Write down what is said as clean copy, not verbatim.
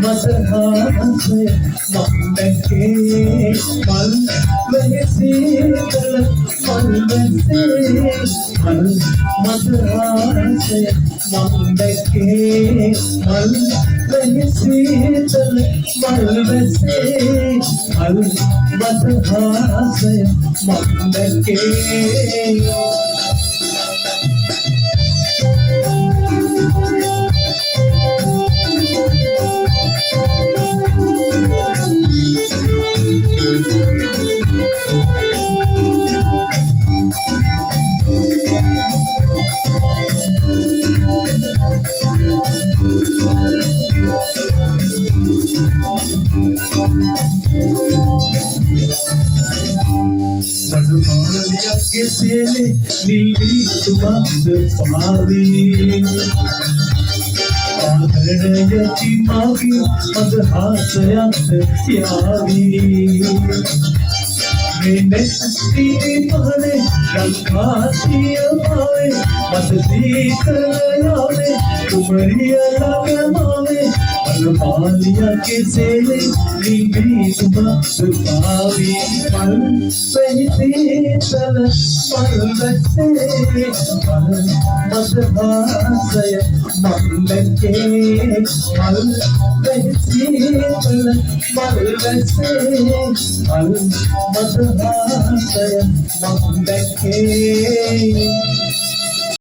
මදහාසය මං දැකේ මල් වෙහෙසීතල මල් වැසේ මල් මදහාසය මං දැකේ මල් වෙහෙසීතල මල් වැසේ මල් මදහාසය මං දැකේ මනමාලියගේ සේලේ නිවි තුමන්ද පාවී ආදරණයති මාගේ මදහාසයත් යාවී මෙනෙස්තිනි පහනේ රංකාතිය මාවේ මතදීකර යාවේ කුමරිය ළඟමාවේ මනමාලියගේ සේලේ නිවි තුමන්ද පාවී මල් වෙහිසීතල මල් වැසේ මල් මදහාසය මං දැකේ මල් වෙහිසීතල මල් වැසේ මල් මදහාසය මං දැකේ